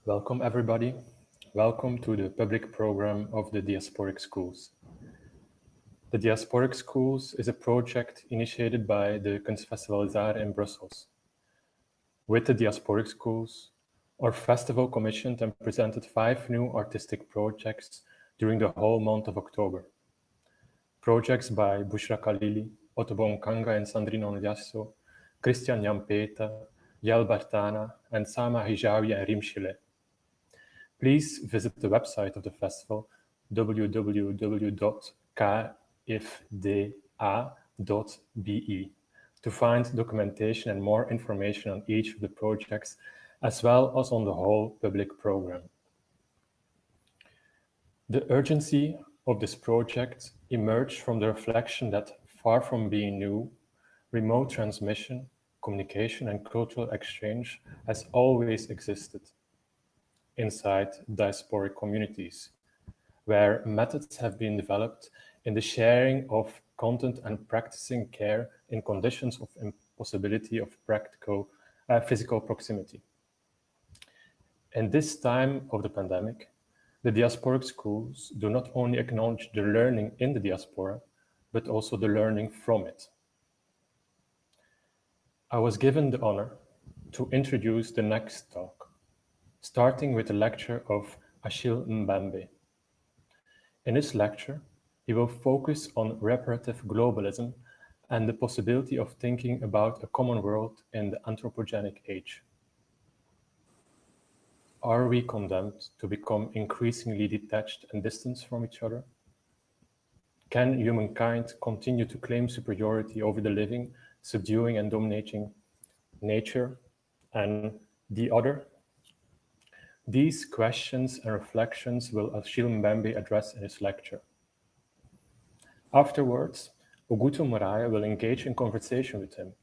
Welcome everybody. Welcome to the public program of the Diasporic Schools. The Diasporic Schools is a project initiated by the Kunstfestivalzaar in Brussels. With the Diasporic Schools, our festival commissioned and presented 5 new artistic projects during the whole month of October. Projects by Bushra Khalili, Otobo Nkanga and Sandrine Onyasso, Christian Nyampeta, Yael Bartana, and Sama Hijawi and Rim Chile. Please visit the website of the festival, www.kfda.be, to find documentation and more information on each of the projects, as well as on the whole public program. The urgency of this project emerged from the reflection that, far from being new, remote transmission, communication, and cultural exchange has always existed inside diasporic communities, where methods have been developed in the sharing of content and practicing care in conditions of impossibility of practical physical proximity. In this time of the pandemic, the diasporic schools do not only acknowledge the learning in the diaspora, but also the learning from it. I was given the honor to introduce the next talk, starting with a lecture of Achille Mbembe. In this lecture, he will focus on reparative globalism and the possibility of thinking about a common world in the anthropogenic age. Are we condemned to become increasingly detached and distant from each other? Can humankind continue to claim superiority over the living, subduing and dominating nature and the other? These questions and reflections will Achille Mbembe address in his lecture. Afterwards, Ogutu Muraya will engage in conversation with him,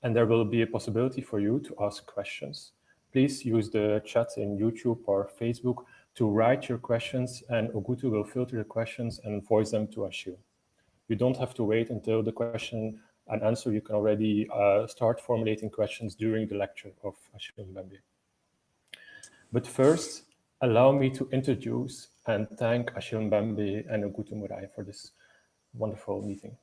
and there will be a possibility for you to ask questions. Please use the chat in YouTube or Facebook to write your questions, and Ogutu will filter the questions and voice them to Achille. You don't have to wait until the question and answer. You can already start formulating questions during the lecture of Achille Mbembe. But first, allow me to introduce and thank Achille Mbembe and Ogutu Muraya for this wonderful meeting.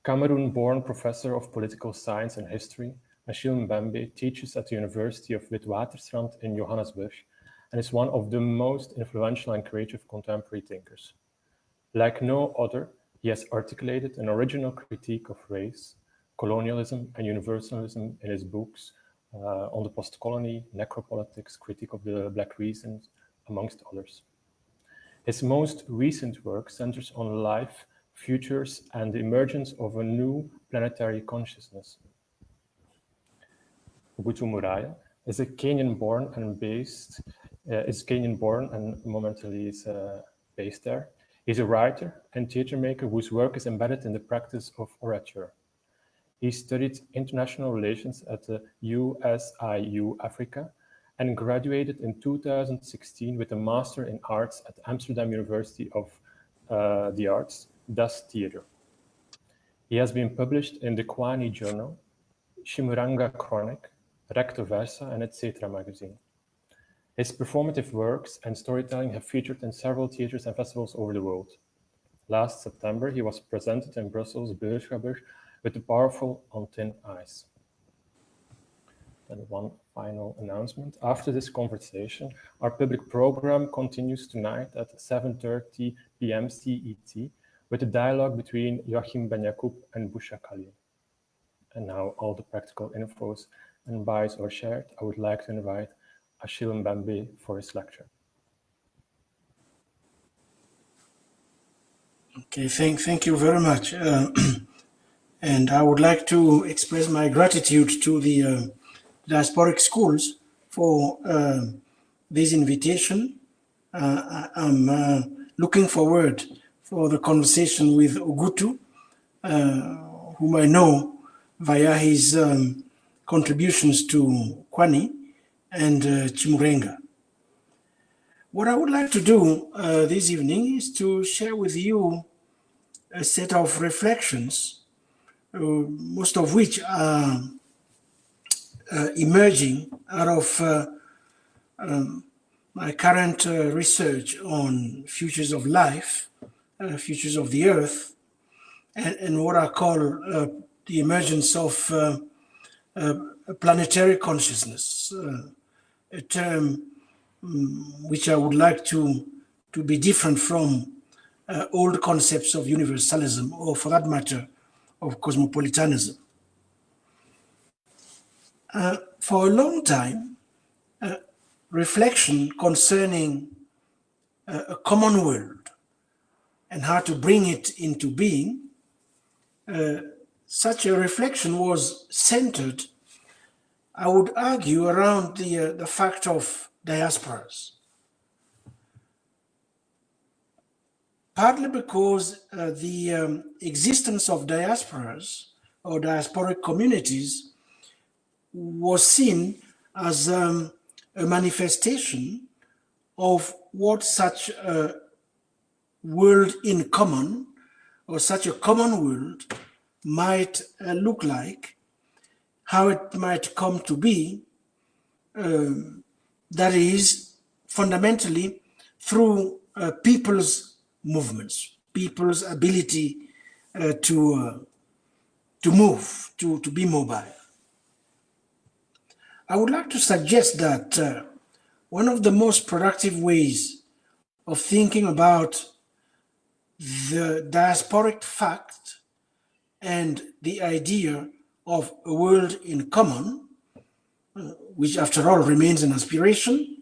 Cameroon-born professor of political science and history, Achille Mbembe teaches at the University of Witwatersrand in Johannesburg and is one of the most influential and creative contemporary thinkers. Like no other, he has articulated an original critique of race, colonialism, and universalism in his books on the post-colony, necropolitics, critique of the Black reason, amongst others. His most recent work centers on life, futures, and the emergence of a new planetary consciousness. Ogutu Muraya is a Kenyan-born and momentarily is based there. He's a writer and theater maker whose work is embedded in the practice of orature. He studied international relations at the USIU Africa and graduated in 2016 with a Master in Arts at Amsterdam University of the Arts, Das Theater. He has been published in the Kwani Journal, Shimuranga Chronic, Recto Versa, and Etc. magazine. His performative works and storytelling have featured in several theaters and festivals over the world. Last September, he was presented in Brussels, Beursgaburg, with the powerful On Thin Ice. And one final announcement. After this conversation, our public program continues tonight at 7:30 p.m. CET with a dialogue between Joachim Ben-Yacoub and Bushra Khalili. And now all the practical infos and bios are shared. I would like to invite Achille Mbembe for his lecture. Okay, thank you very much. And I would like to express my gratitude to the Diasporic Schools for this invitation. I'm looking forward for the conversation with Ogutu, whom I know via his contributions to Kwani and Chimurenga. What I would like to do this evening is to share with you a set of reflections, most of which are emerging out of my current research on futures of life, futures of the earth, and what I call the emergence of planetary consciousness, a term which I would like to be different from old concepts of universalism, or for that matter, of cosmopolitanism. For a long time, reflection concerning a common world and how to bring it into being, such a reflection was centered, I would argue, around the fact of diasporas. Partly because the existence of diasporas or diasporic communities was seen as a manifestation of what such a world in common, or such a common world, might look like, how it might come to be, that is, fundamentally through people's movements, people's ability to move, to be mobile. I would like to suggest that one of the most productive ways of thinking about the diasporic fact and the idea of a world in common, which after all remains an aspiration,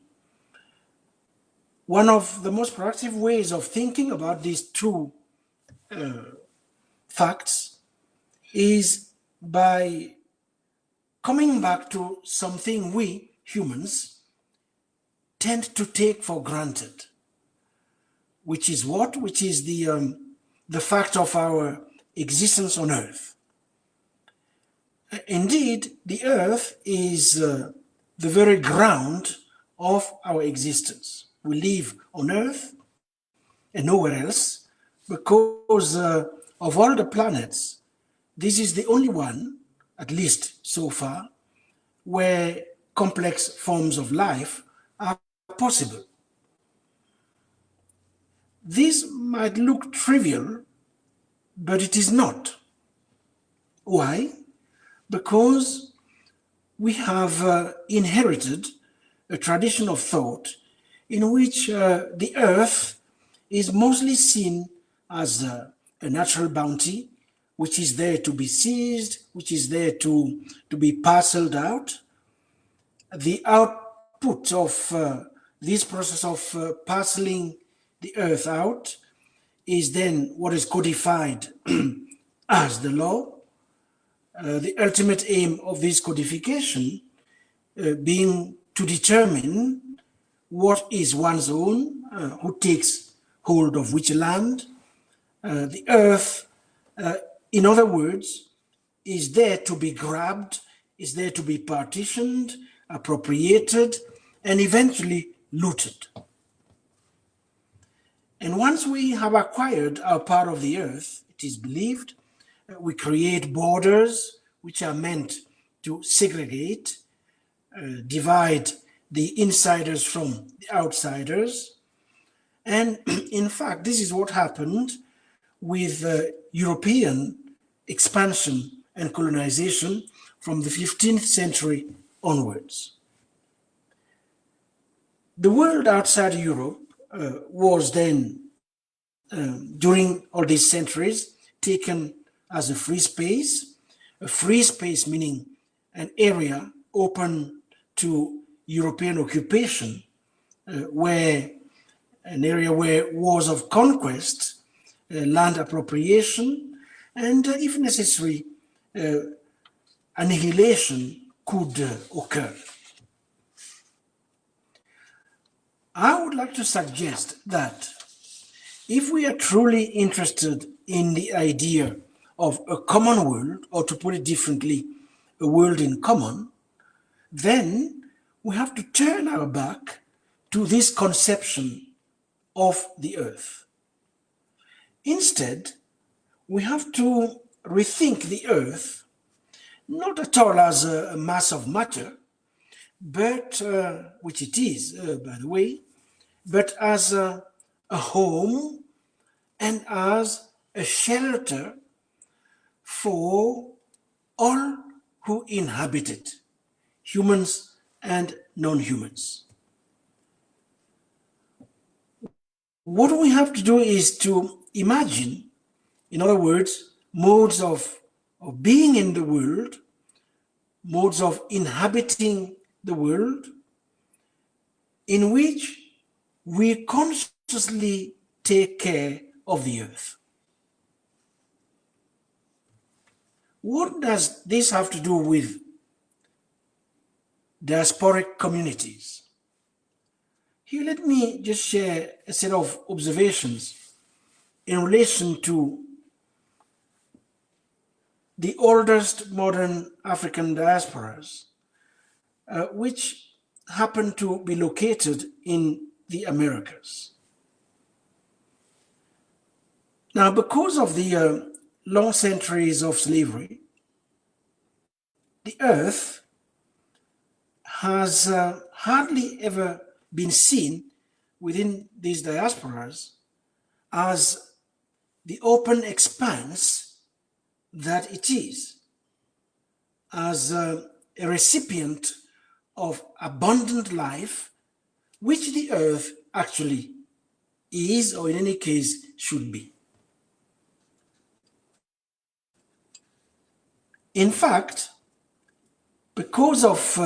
one of the most productive ways of thinking about these two facts is by coming back to something we humans tend to take for granted, which is what? Which is the fact of our existence on Earth. Indeed, the Earth is the very ground of our existence. We live on Earth and nowhere else because of all the planets, this is the only one, at least so far, where complex forms of life are possible. This might look trivial, but it is not. Why? Because we have inherited a tradition of thought in which the earth is mostly seen as a natural bounty, which is there to be seized, which is there to be parceled out. The output of this process of parceling the earth out is then what is codified as the law. The ultimate aim of this codification being to determine what is one's own, who takes hold of which land. The earth, in other words, is there to be grabbed, is there to be partitioned, appropriated, and eventually looted. And once we have acquired our part of the earth, it is believed, we create borders which are meant to segregate, divide the insiders from the outsiders. And in fact, this is what happened with European expansion and colonization from the 15th century onwards. The world outside Europe was then, during all these centuries, taken as a free space meaning an area open to European occupation, where an area where wars of conquest, land appropriation, and if necessary, annihilation could occur. I would like to suggest that if we are truly interested in the idea of a common world, or to put it differently, a world in common, then we have to turn our back to this conception of the earth. Instead, we have to rethink the earth not at all as a mass of matter, but which it is, by the way, but as a home and as a shelter for all who inhabit it, humans and non-humans. What we have to do is to imagine, in other words, modes of being in the world, modes of inhabiting the world, in which we consciously take care of the earth. What does this have to do with diasporic communities? Here, let me just share a set of observations in relation to the oldest modern African diasporas, which happen to be located in the Americas. Now, because of the long centuries of slavery, the earth has hardly ever been seen within these diasporas as the open expanse that it is, as a recipient of abundant life, which the earth actually is, or in any case should be. In fact, because of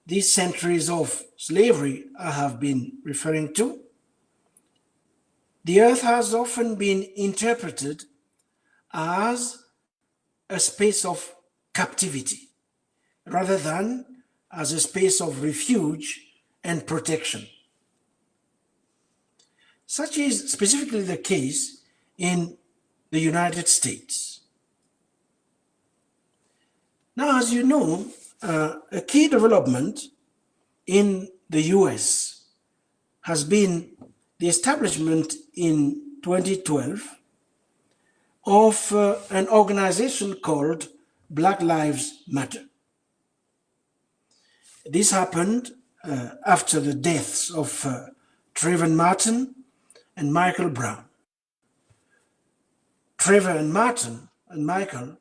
these centuries of slavery I have been referring to, the earth has often been interpreted as a space of captivity rather than as a space of refuge and protection. Such is specifically the case in the United States. Now, as you know, a key development in the US has been the establishment in 2012 of an organization called Black Lives Matter. This happened after the deaths of Trayvon Martin and Michael Brown. Trevor and Martin and Michael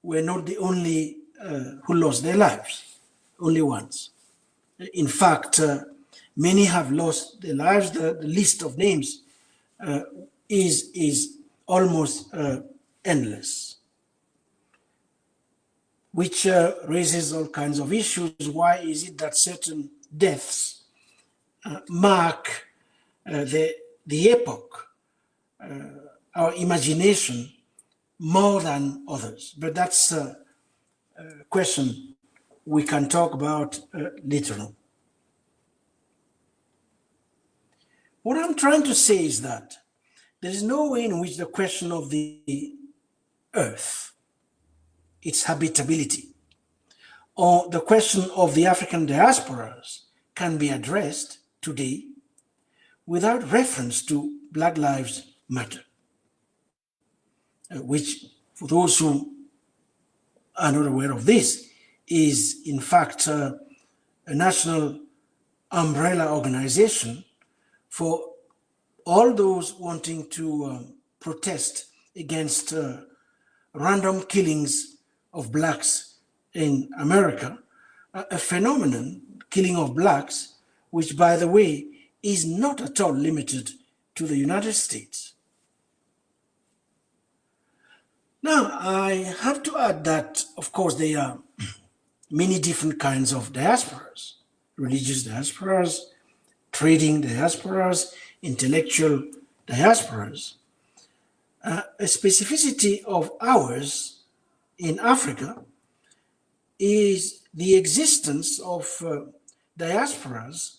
were not the only who lost their lives, only once. In fact, many have lost their lives. The list of names is almost endless, which raises all kinds of issues. Why is it that certain deaths mark the epoch, our imagination, more than others? But that's a question we can talk about later on. What I'm trying to say is that there is no way in which the question of the earth, its habitability, or the question of the African diasporas can be addressed today without reference to Black Lives Matter, which, for those who are not aware of this, is in fact a national umbrella organization for all those wanting to protest against random killings of blacks in America, a phenomenon, killing of blacks, which, by the way, is not at all limited to the United States. Now, I have to add that, of course, there are many different kinds of diasporas: religious diasporas, trading diasporas, intellectual diasporas. A specificity of ours in Africa is the existence of diasporas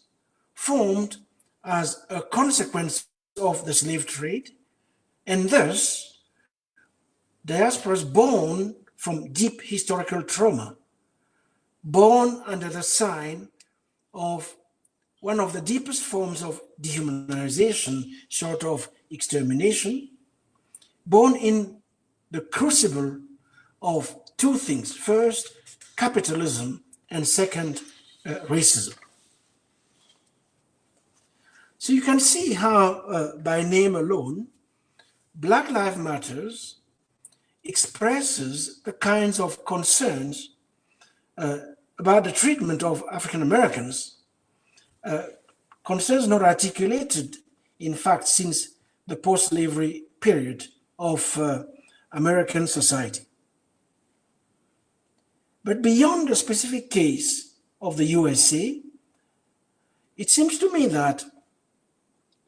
formed as a consequence of the slave trade, and thus diasporas born from deep historical trauma, born under the sign of one of the deepest forms of dehumanization, short of extermination, born in the crucible of two things: first, capitalism, and second, racism. So you can see how, by name alone, Black Lives Matters expresses the kinds of concerns about the treatment of African Americans, concerns not articulated, in fact, since the post-slavery period of American society. But beyond the specific case of the USA, it seems to me that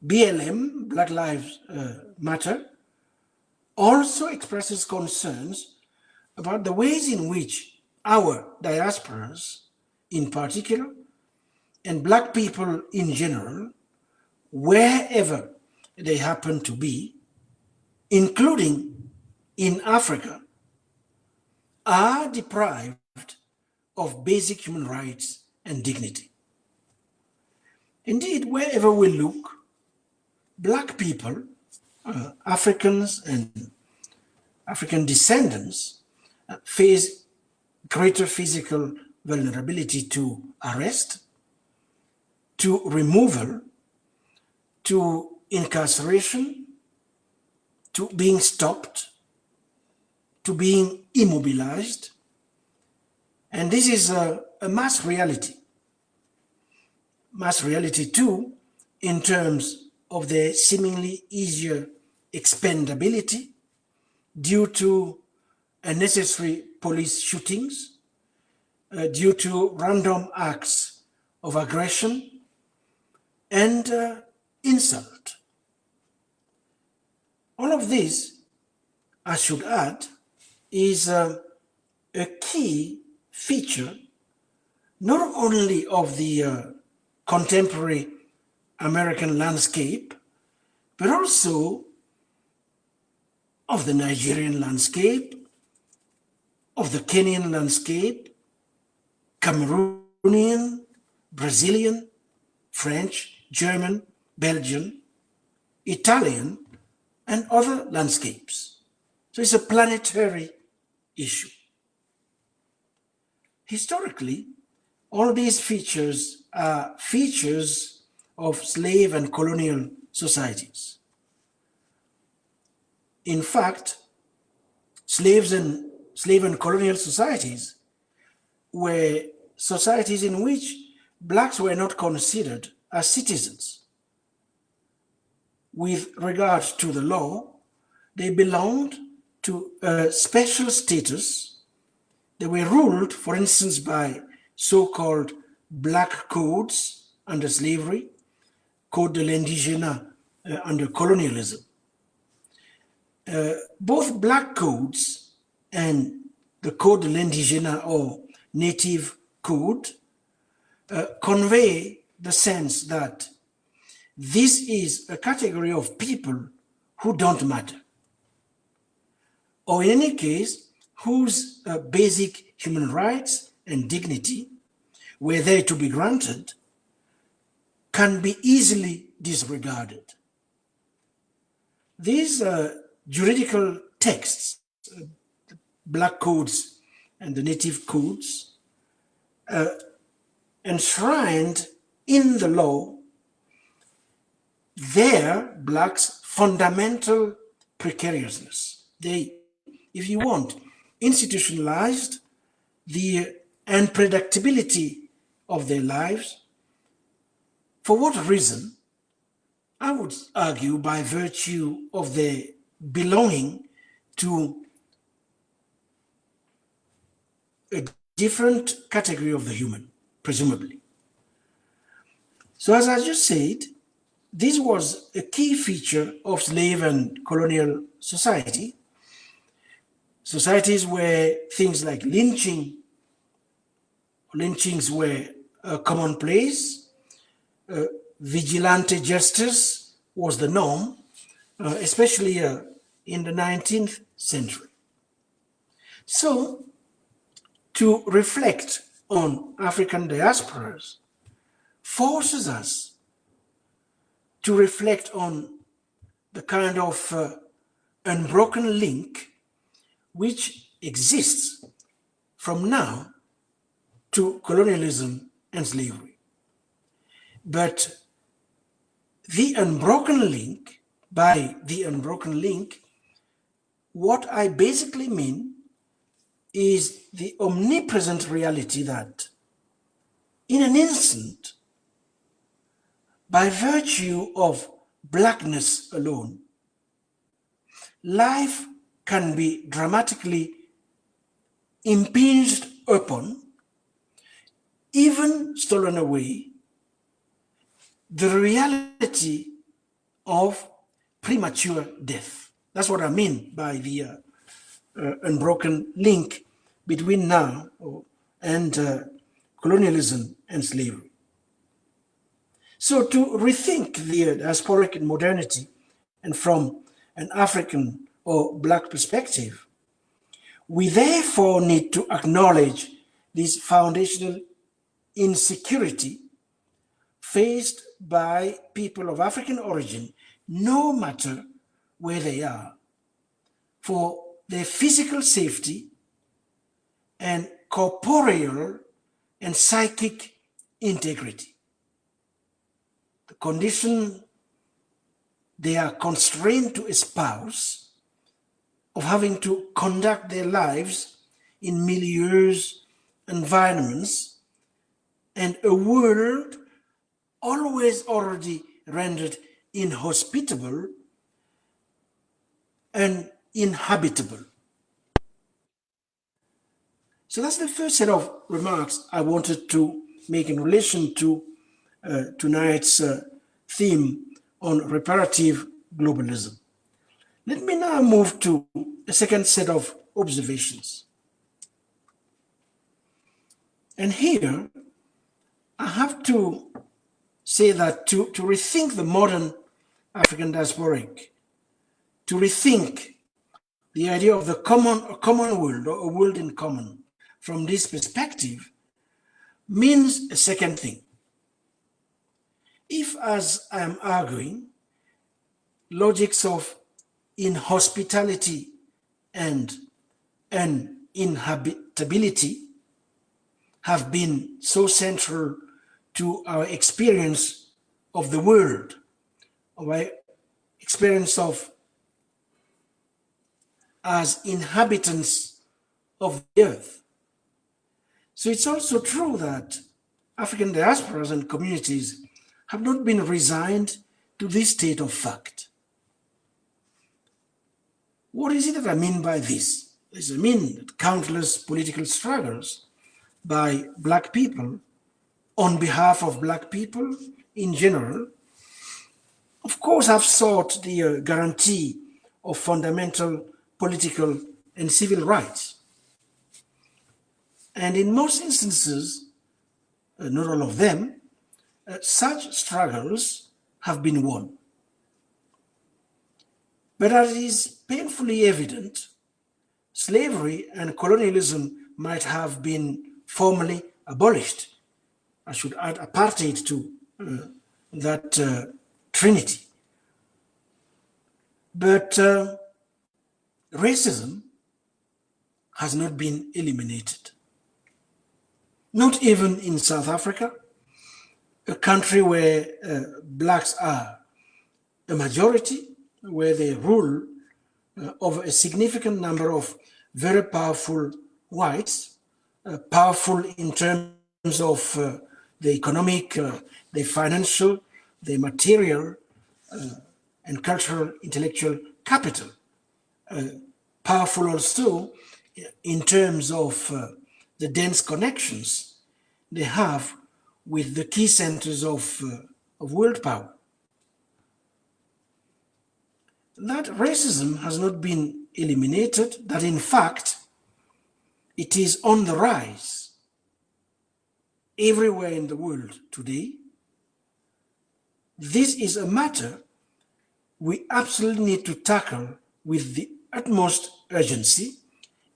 BLM, Black Lives Matter, also expresses concerns about the ways in which our diasporas, in particular, and Black people in general, wherever they happen to be, including in Africa, are deprived of basic human rights and dignity. Indeed, wherever we look, Black people, Africans and African descendants face greater physical vulnerability to arrest, to removal, to incarceration, to being stopped, to being immobilized. And this is a mass reality. Mass reality too, in terms of their seemingly easier expendability due to unnecessary police shootings, due to random acts of aggression and insult. All of this, I should add, is a key feature not only of the contemporary American landscape, but also of the Nigerian landscape, of the Kenyan landscape, Cameroonian, Brazilian, French, German, Belgian, Italian, and other landscapes. So it's a planetary issue. Historically, all these features are features of slave and colonial societies. In fact, slave and colonial societies were societies in which Blacks were not considered as citizens. With regard to the law, they belonged to a special status. They were ruled, for instance, by so-called Black codes under slavery, Code de l'Indigène under colonialism. Both Black codes and the Code de l'Indigène or Native Code convey the sense that this is a category of people who don't matter, or in any case, whose basic human rights and dignity, were they to be granted, can be easily disregarded. These juridical texts, Black codes and the Native codes, enshrined in the law their Blacks' fundamental precariousness. They, if you want, institutionalized the unpredictability of their lives. For what reason? I would argue by virtue of their belonging to a different category of the human, presumably. So as I just said, this was a key feature of slave and colonial society. Societies where things like lynchings were commonplace. Vigilante justice was the norm, especially in the 19th century. So, to reflect on African diasporas forces us to reflect on the kind of unbroken link which exists from now to colonialism and slavery. But the unbroken link, by the unbroken link, what I basically mean is the omnipresent reality that in an instant, by virtue of blackness alone, life can be dramatically impinged upon, even stolen away, the reality of premature death. That's what I mean by the unbroken link between now and colonialism and slavery. So to rethink the diasporic modernity and from an African or Black perspective, we therefore need to acknowledge this foundational insecurity faced by people of African origin, no matter where they are, for their physical safety and corporeal and psychic integrity. The condition they are constrained to espouse of having to conduct their lives in milieus, environments, and a world always already rendered inhospitable and inhabitable. So that's the first set of remarks I wanted to make in relation to tonight's theme on reparative globalism. Let me now move to a second set of observations. And here, I have to say that to rethink the modern African diasporic, to rethink the idea of the common world, or a world in common, from this perspective, means a second thing. If, as I am arguing, logics of inhospitality and uninhabitability have been so central to our experience of the world, our experience of as inhabitants of the earth. So it's also true that African diasporas and communities have not been resigned to this state of fact. What is it that I mean by this? I mean that countless political struggles by Black people on behalf of Black people in general, of course, have sought the guarantee of fundamental political and civil rights. And in most instances, not all of them, such struggles have been won. But as is painfully evident, slavery and colonialism might have been formally abolished. I should add apartheid to that trinity. But racism has not been eliminated. Not even in South Africa, a country where Blacks are a majority, where they rule over a significant number of very powerful whites, powerful in terms of the economic, the financial, the material, and cultural intellectual capital. Powerful also in terms of the dense connections they have with the key centers of world power. That racism has not been eliminated, that in fact, it is on the rise everywhere in the world today. This is a matter we absolutely need to tackle with the utmost urgency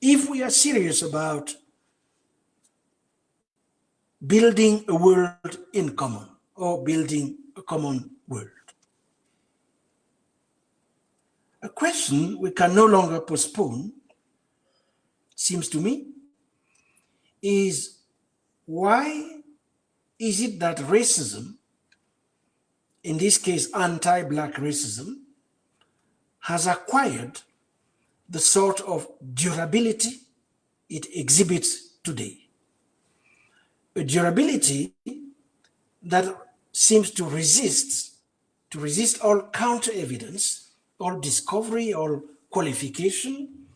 if we are serious about building a world in common or building a common world. A question we can no longer postpone, seems to me, is why is it that racism, in this case anti-Black racism, has acquired the sort of durability it exhibits today? A durability that seems to resist all counter-evidence, all discovery, all qualification,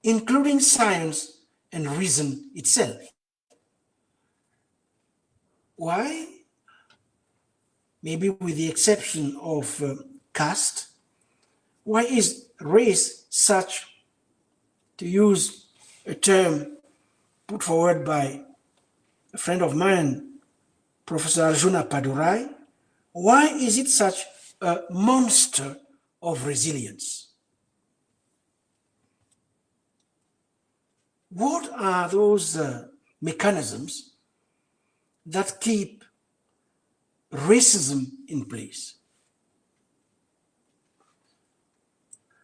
including science and reason itself. Why? Maybe with the exception of caste, why is race such, to use a term put forward by a friend of mine, Professor Arjuna Padurai, why is it such a monster of resilience? What are those mechanisms that keep racism in place?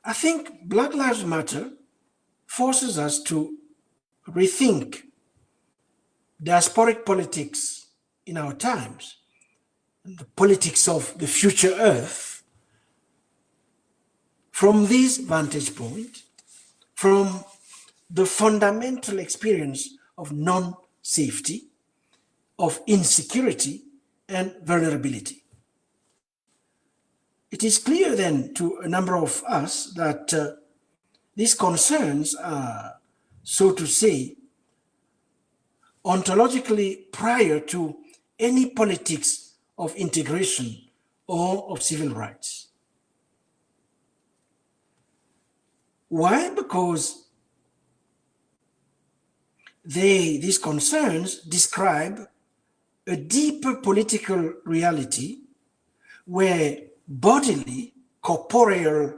I think Black Lives Matter forces us to rethink diasporic politics in our times, and the politics of the future Earth, from this vantage point, from the fundamental experience of non-safety, of insecurity and vulnerability. It is clear then to a number of us that these concerns are, so to say, ontologically prior to any politics of integration or of civil rights. Why? Because these concerns describe a deeper political reality where bodily, corporeal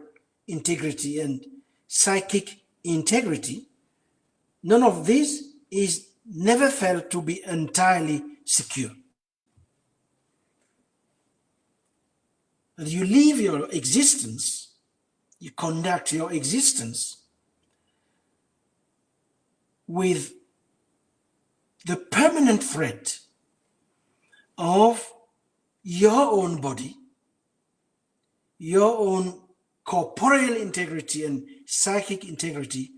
integrity and psychic integrity, none of this is never felt to be entirely secure. You live your existence, you conduct your existence with the permanent threat of your own body, your own corporeal integrity and psychic integrity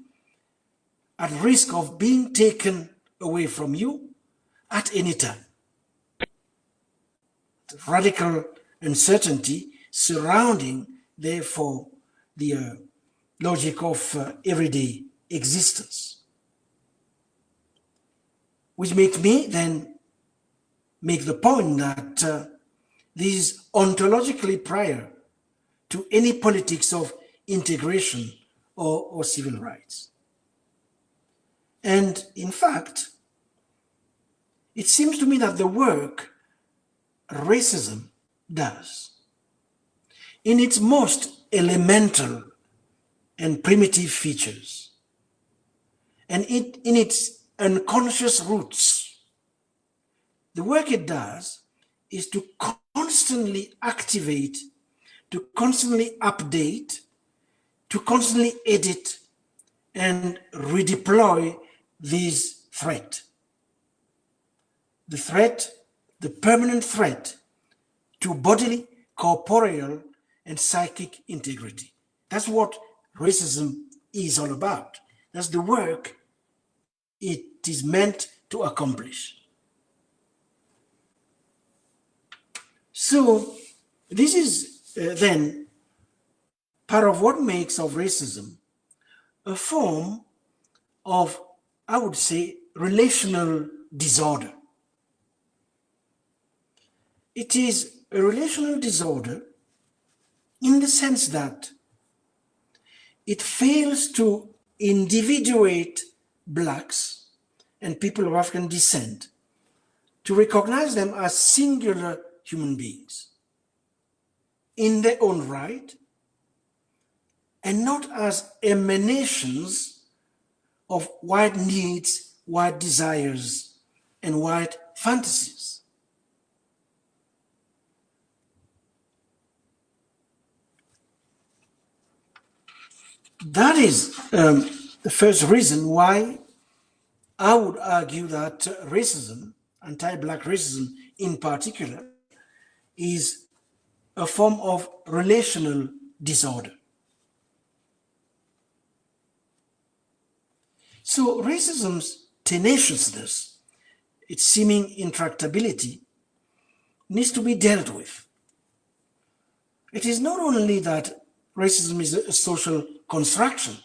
at risk of being taken away from you at any time. The radical uncertainty surrounding, therefore, the logic of everyday existence. Which makes me then make the point that this is ontologically prior to any politics of integration or civil rights. And in fact, it seems to me that the work racism does, in its most elemental and primitive features, and in its unconscious roots, the work it does is to constantly activate, to constantly update, to constantly edit and redeploy this threat. The threat, the permanent threat to bodily, corporeal, and psychic integrity. That's what racism is all about. That's the work it is meant to accomplish. So this is then part of what makes of racism a form of, I would say, relational disorder. It is a relational disorder in the sense that it fails to individuate Blacks and people of African descent, to recognize them as singular human beings in their own right, and not as emanations of white needs, white desires, and white fantasies. That is the first reason why I would argue that racism anti-Black racism in particular, is a form of relational disorder. So racism's tenaciousness, its seeming intractability, needs to be dealt with. It is not only that racism is a social construction,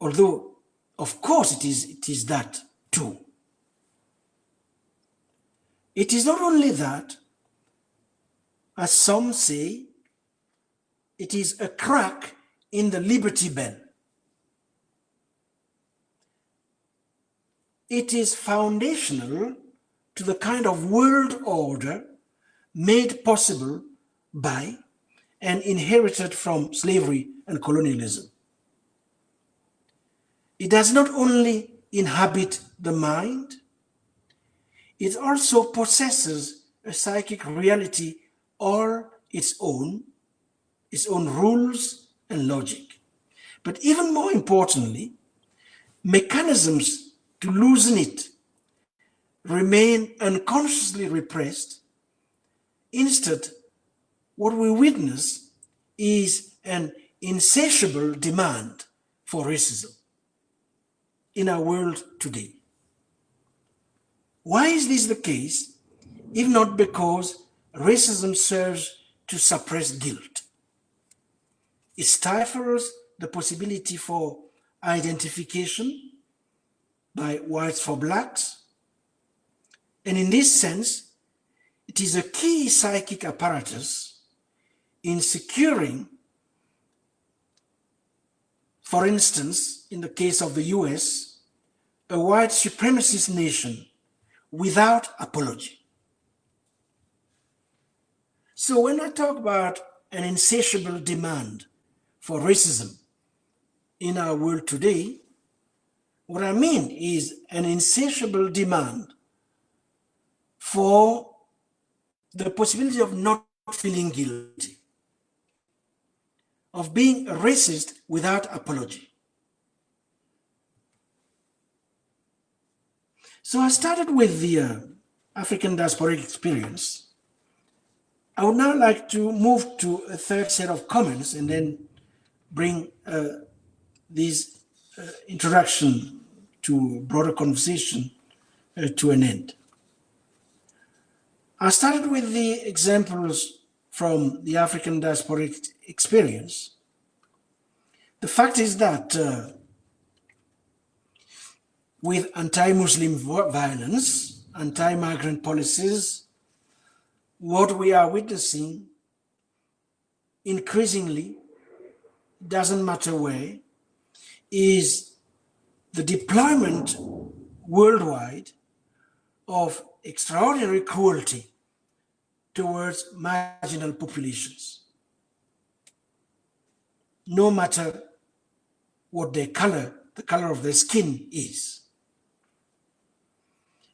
although of course it is that too. It is not only that, as some say, it is a crack in the Liberty Bell. It is foundational to the kind of world order made possible by and inherited from slavery and colonialism. It does not only inhabit the mind, it also possesses a psychic reality all its own rules and logic. But even more importantly, mechanisms to loosen it remain unconsciously repressed. Instead, what we witness is an insatiable demand for racism in our world today. Why is this the case, if not because racism serves to suppress guilt? It stifles the possibility for identification by whites for blacks, and in this sense, it is a key psychic apparatus in securing, for instance, in the case of the US, a white supremacist nation without apology. So when I talk about an insatiable demand for racism in our world today, what I mean is an insatiable demand for the possibility of not feeling guilty, of being a racist without apology. So I started with the African diasporic experience. I would now like to move to a third set of comments and then bring this introduction to broader conversation to an end. I started with the examples from the African diasporic experience. The fact is that with anti-Muslim violence, anti-migrant policies, what we are witnessing increasingly, doesn't matter where, is the deployment worldwide of extraordinary cruelty towards marginal populations, no matter what their color, the color of their skin is.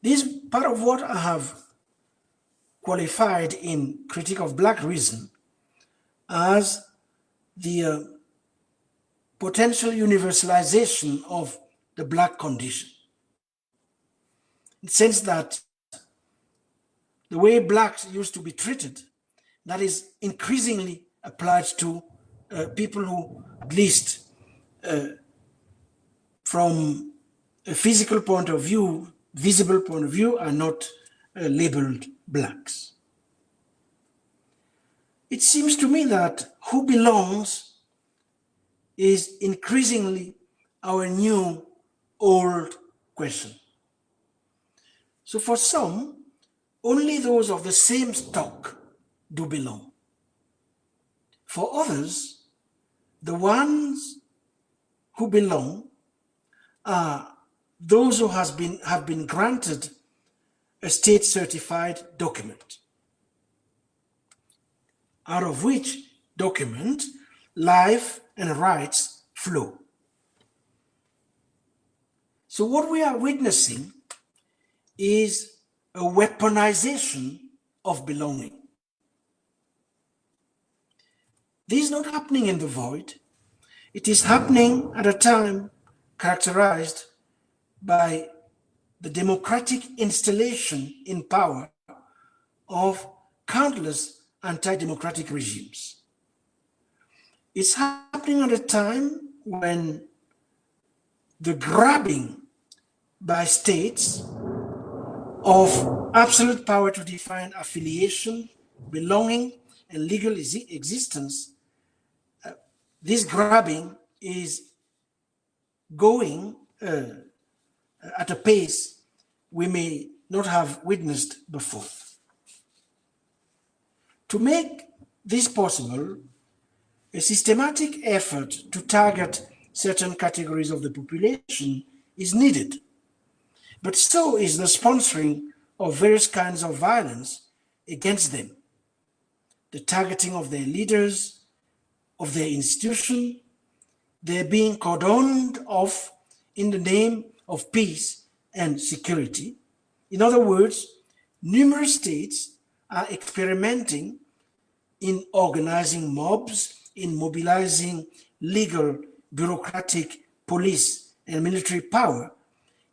This is part of what I have qualified in Critique of Black Reason as the potential universalization of the Black condition. In the sense that the way Blacks used to be treated, that is increasingly applied to people who, at least from a physical point of view, visible point of view, are not labeled Blacks. It seems to me that who belongs is increasingly our new old question. So for some, only those of the same stock do belong. For others, the ones who belong are those who have been granted a state-certified document, out of which document life and rights flow. So what we are witnessing is a weaponization of belonging. This is not happening in the void. It is happening at a time characterized by the democratic installation in power of countless anti-democratic regimes. It's happening at a time when the grabbing by states of absolute power to define affiliation, belonging, and legal existence, this grabbing is going at a pace we may not have witnessed before. To make this possible, a systematic effort to target certain categories of the population is needed, but so is the sponsoring of various kinds of violence against them, the targeting of their leaders, of their institution, their being cordoned off in the name of peace and security. In other words, numerous states are experimenting in organizing mobs, in mobilizing legal, bureaucratic, police, and military power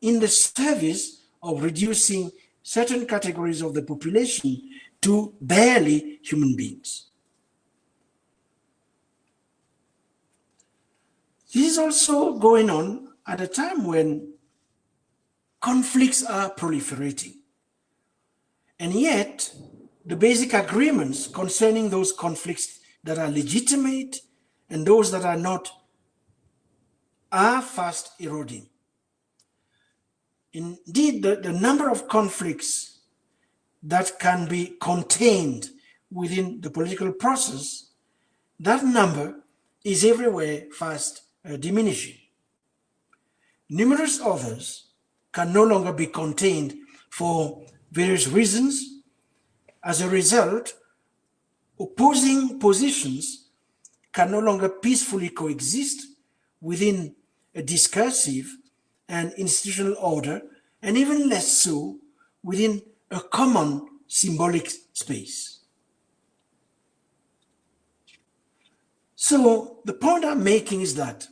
in the service of reducing certain categories of the population to barely human beings. This is also going on at a time when conflicts are proliferating. And yet, the basic agreements concerning those conflicts that are legitimate and those that are not are fast eroding. Indeed, the number of conflicts that can be contained within the political process, that number is everywhere fast diminishing. Numerous others can no longer be contained for various reasons. As a result, opposing positions can no longer peacefully coexist within a discursive and institutional order, and even less so within a common symbolic space. So the point I'm making is that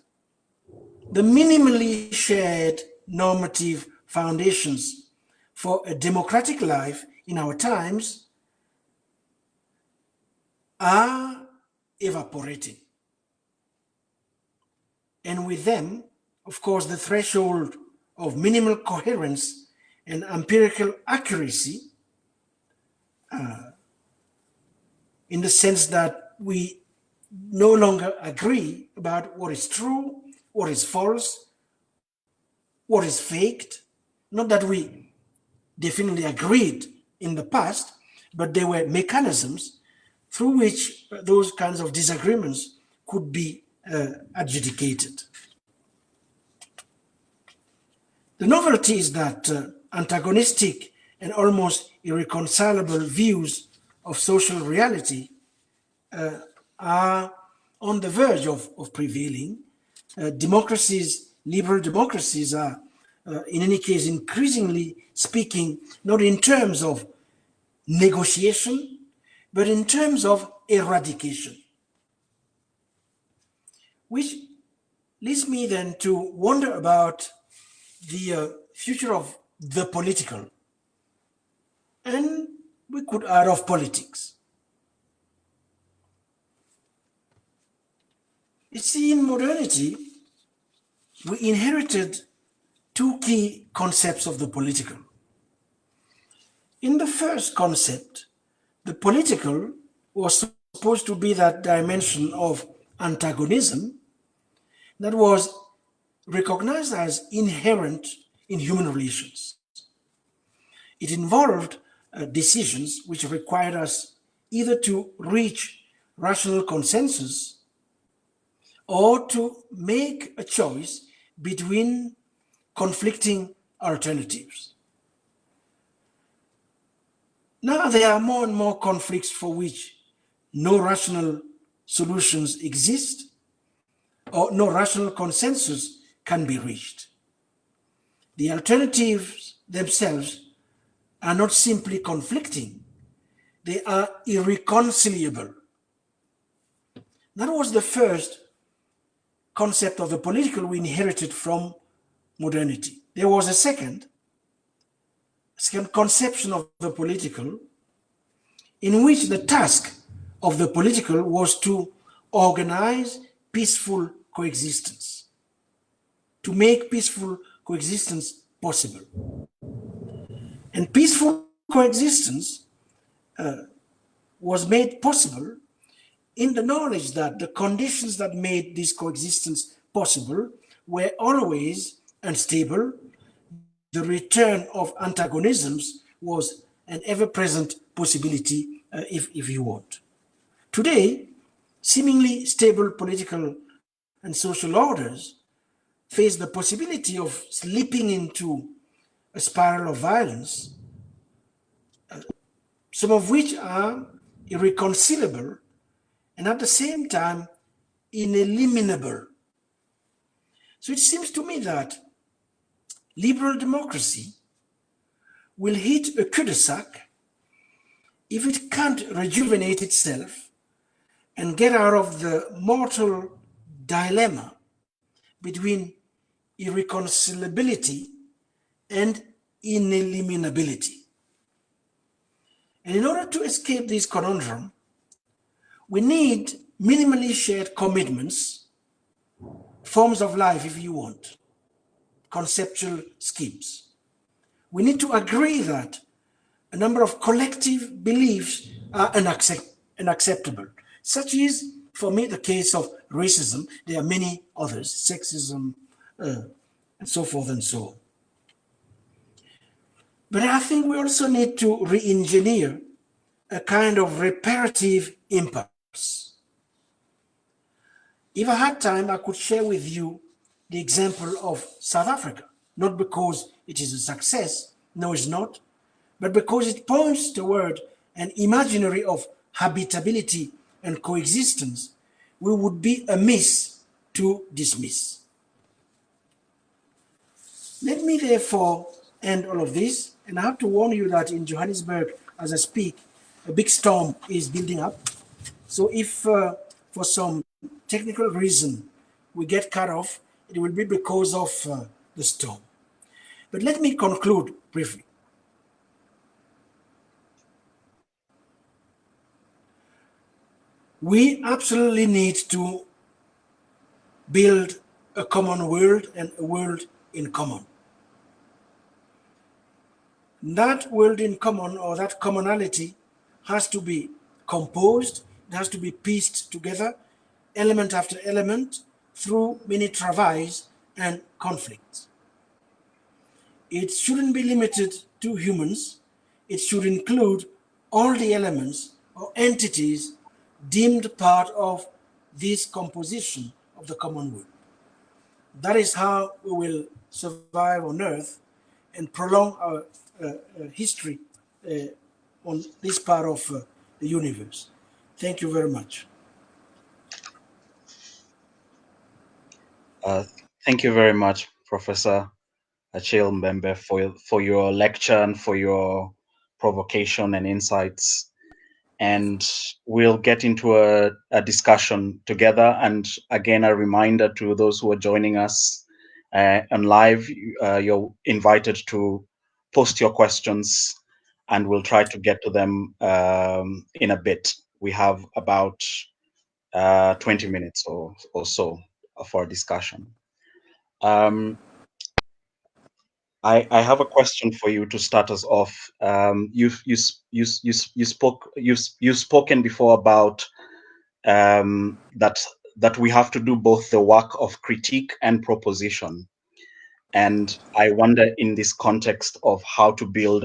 the minimally shared normative foundations for a democratic life in our times are evaporating. And with them, of course, the threshold of minimal coherence and empirical accuracy, in the sense that we no longer agree about what is true, what is false, what is faked. Not that we definitely agreed in the past, but there were mechanisms through which those kinds of disagreements could be adjudicated. The novelty is that antagonistic and almost irreconcilable views of social reality are on the verge of prevailing. Democracies, liberal democracies are, in any case, increasingly speaking not in terms of negotiation, but in terms of eradication. Which leads me then to wonder about the future of the political, and we could add of politics. You see, in modernity, we inherited two key concepts of the political. In the first concept, the political was supposed to be that dimension of antagonism that was recognized as inherent in human relations. It involved decisions which required us either to reach rational consensus or to make a choice between conflicting alternatives. Now there are more and more conflicts for which no rational solutions exist or no rational consensus can be reached. The alternatives themselves are not simply conflicting, they are irreconcilable. That was the first concept of the political we inherited from modernity. There was a second, conception of the political, in which the task of the political was to organize peaceful coexistence, to make peaceful coexistence possible. And peaceful coexistence was made possible in the knowledge that the conditions that made this coexistence possible were always unstable. The return of antagonisms was an ever-present possibility, if you want. Today, seemingly stable political and social orders face the possibility of slipping into a spiral of violence, some of which are irreconcilable and at the same time ineliminable. So it seems to me that liberal democracy will hit a cul-de-sac if it can't rejuvenate itself and get out of the mortal dilemma between irreconcilability and ineliminability. And in order to escape this conundrum, we need minimally shared commitments, forms of life, if you want, conceptual schemes. We need to agree that a number of collective beliefs are unacceptable. Such is, for me, the case of racism. There are many others, sexism, and so forth and so on. But I think we also need to re-engineer a kind of reparative impulse. If I had time, I could share with you the example of South Africa, not because it is a success, no, it's not, but because it points toward an imaginary of habitability and coexistence we would be amiss to dismiss. Let me therefore end all of this, and I have to warn you that in Johannesburg, as I speak, a big storm is building up. So if for some technical reason we get cut off, it will be because of the storm. But let me conclude briefly. We absolutely need to build a common world and a world in common. That world in common, or that commonality, has to be composed, it has to be pieced together, element after element, through many travails and conflicts. It shouldn't be limited to humans, it should include all the elements or entities deemed part of this composition of the common world. That is how we will survive on Earth and prolong our history on this part of the universe. Thank you very much. Thank you very much, Professor Achille Mbembe, for your lecture and for your provocation and insights. And we'll get into a discussion together. And again, a reminder to those who are joining us on live, you're invited to post your questions and we'll try to get to them in a bit. We have about 20 minutes or so for a discussion. I have a question for you to start us off. You've spoken before about that we have to do both the work of critique and proposition, and I wonder in this context of how to build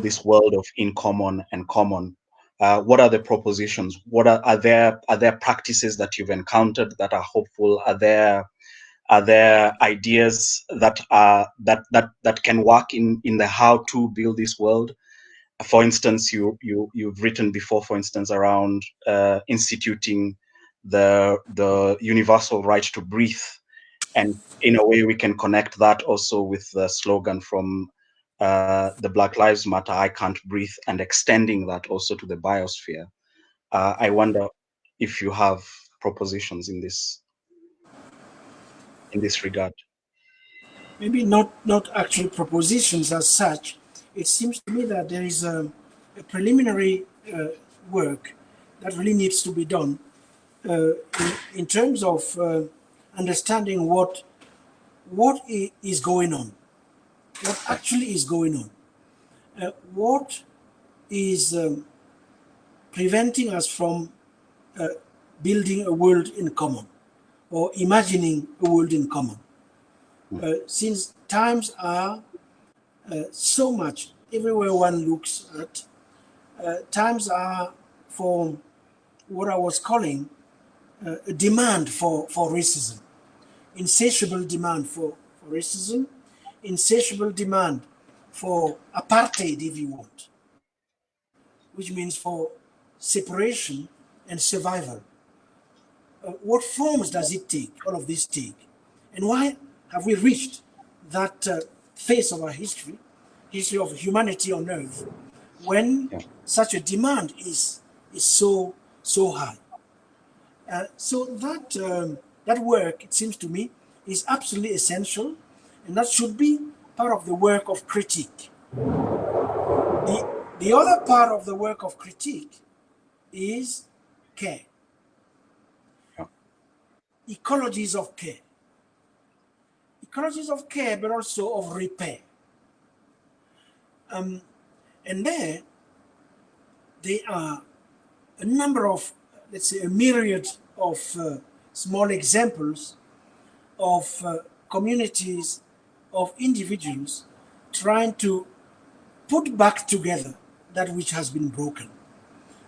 this world of in common and common. What are the propositions? What are there practices that you've encountered that are hopeful? Are there ideas that can work in the how to build this world? For instance, you've written before, for instance, around instituting the universal right to breathe, and in a way we can connect that also with the slogan from the Black Lives Matter, "I can't breathe," and extending that also to the biosphere. I wonder if you have propositions in this regard. maybe not actual propositions as such. It seems to me that there is a preliminary work that really needs to be done in terms of understanding what is going on, what actually is going on, what is preventing us from building a world in common or imagining a world in common. Since times are so much, everywhere one looks at, times are for what I was calling a demand for racism, insatiable demand for racism, insatiable demand for apartheid, if you want, which means for separation and survival. What forms does it take, all of this take? And why have we reached that phase of our history of humanity on earth, when such a demand is so high? So that work, it seems to me, is absolutely essential, and that should be part of the work of critique. The other part of the work of critique is care, ecologies of care. Ecologies of care, but also of repair. And there are a number of, let's say, a myriad of small examples of communities, of individuals trying to put back together that which has been broken.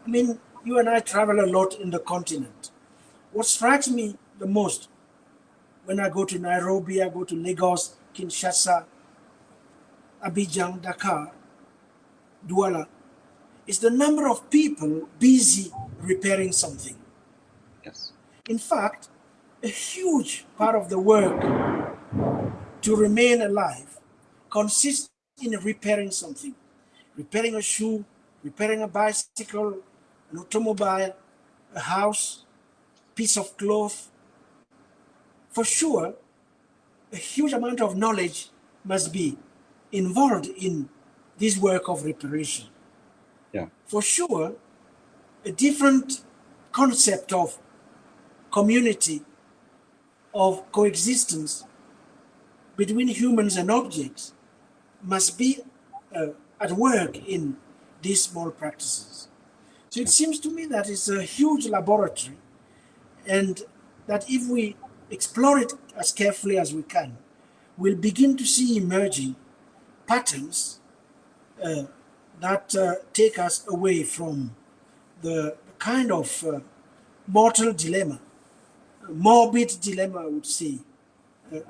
I mean, you and I travel a lot in the continent. What strikes me the most when I go to Nairobi, I go to Lagos, Kinshasa, Abidjan, Dakar, Douala, is the number of people busy repairing something. Yes. In fact, a huge part of the work to remain alive consists in repairing something. Repairing a shoe, repairing a bicycle, an automobile, a house, piece of cloth. For sure, a huge amount of knowledge must be involved in this work of reparation. Yeah. For sure, a different concept of community, of coexistence between humans and objects must be at work in these small practices. So it seems to me that it's a huge laboratory, and that if we explore it as carefully as we can, we'll begin to see emerging patterns that take us away from the kind of mortal dilemma, morbid dilemma, I would say,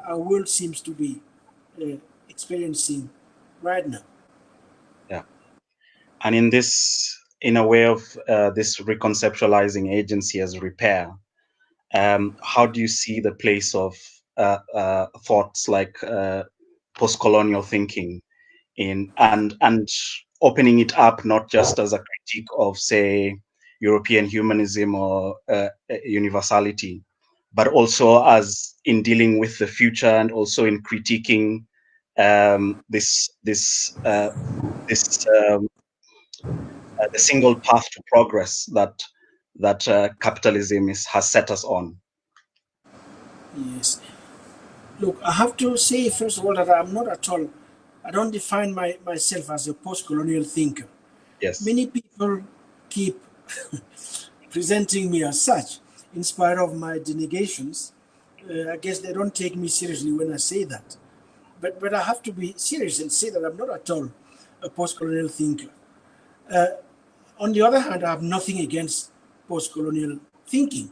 our world seems to be experiencing right now. Yeah. And in a way of this reconceptualizing agency as repair, how do you see the place of thoughts like post-colonial thinking and opening it up not just as a critique of, say, European humanism or universality, but also as in dealing with the future and also in critiquing the single path to progress that capitalism has set us on. Yes. Look, I have to say, first of all, that I'm not at all, I don't define myself as a post-colonial thinker. Yes. Many people keep presenting me as such, in spite of my denegations. I guess they don't take me seriously when I say that. But I have to be serious and say that I'm not at all a post-colonial thinker. On the other hand, I have nothing against post-colonial thinking,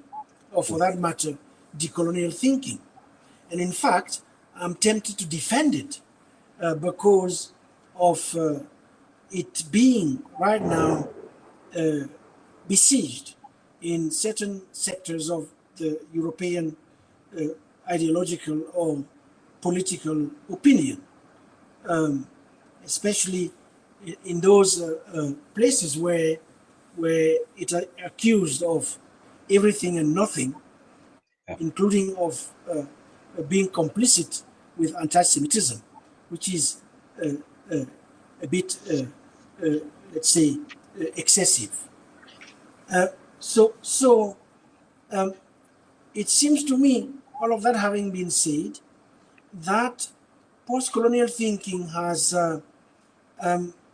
or for that matter, decolonial thinking. And in fact, I'm tempted to defend it because of it being right now besieged in certain sectors of the European ideological or political opinion, especially in those places where it's accused of everything and nothing, Yeah. including of being complicit with anti-Semitism, which is a bit, let's say, excessive. So it seems to me, all of that having been said, that post-colonial thinking has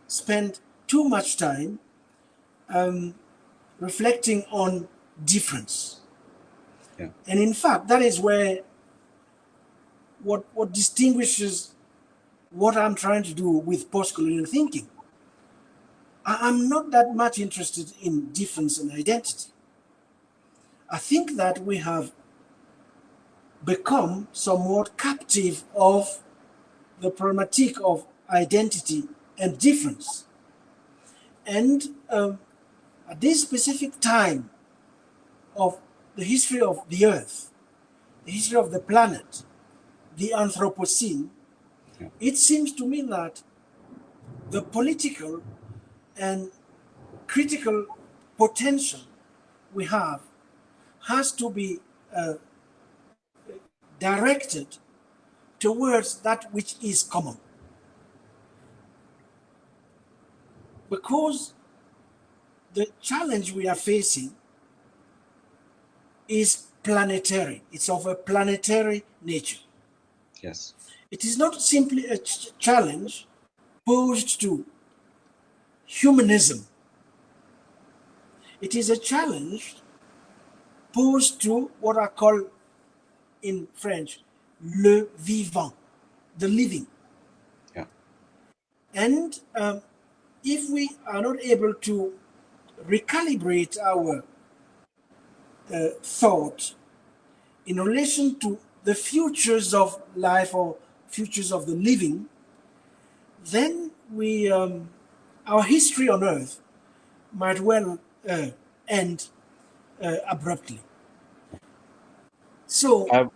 spent too much time reflecting on difference. Yeah. And in fact, that is where what distinguishes what I'm trying to do with post-colonial thinking. I'm not that much interested in difference and identity. I think that we have become somewhat captive of the problematic of identity and difference. And at this specific time of the history of the earth, the history of the planet, the Anthropocene, Yeah. it seems to me that the political and critical potential we have has to be directed towards that which is common. Because the challenge we are facing is planetary. It's of a planetary nature. Yes. It is not simply a challenge posed to humanism. It is a challenge posed to what I call in French, le vivant, the living. Yeah. And if we are not able to recalibrate our thought in relation to the futures of life or futures of the living, then we our history on earth might well end abruptly. So Uh,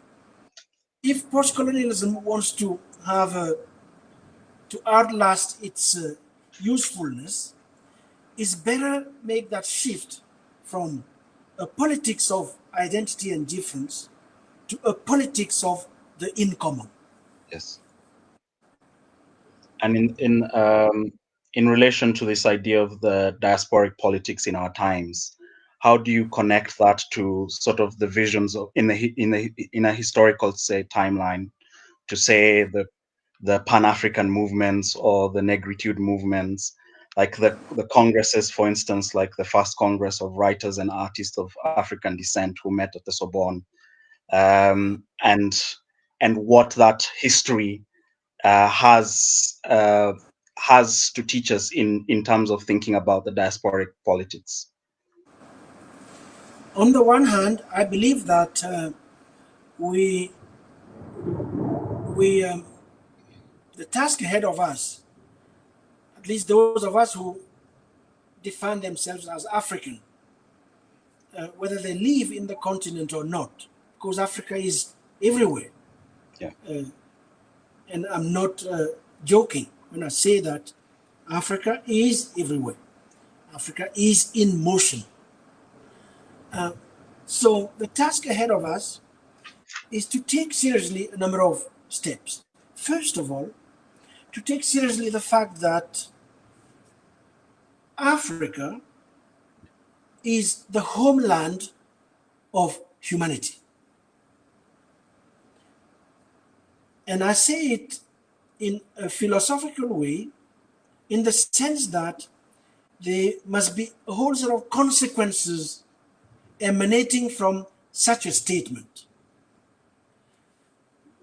if post-colonialism wants to have to outlast its usefulness, it's better make that shift from a politics of identity and difference to a politics of the incommon. yes. And in relation to this idea of the diasporic politics in our times, how do you connect that to sort of the visions of in a historical, say, timeline, to say the Pan-African movements or the negritude movements, like the congresses, for instance, like the first Congress of Writers and Artists of African Descent who met at the Sorbonne, and what that history has to teach us in terms of thinking about the diasporic politics. On the one hand, I believe that we we the task ahead of us, at least those of us who define themselves as African, whether they live in the continent or not, because Africa is everywhere. Yeah. And I'm not joking when I say that Africa is everywhere. Africa is in motion. So the task ahead of us is to take seriously a number of steps. First of all, to take seriously the fact that Africa is the homeland of humanity. And I say it in a philosophical way, in the sense that there must be a whole set of consequences emanating from such a statement.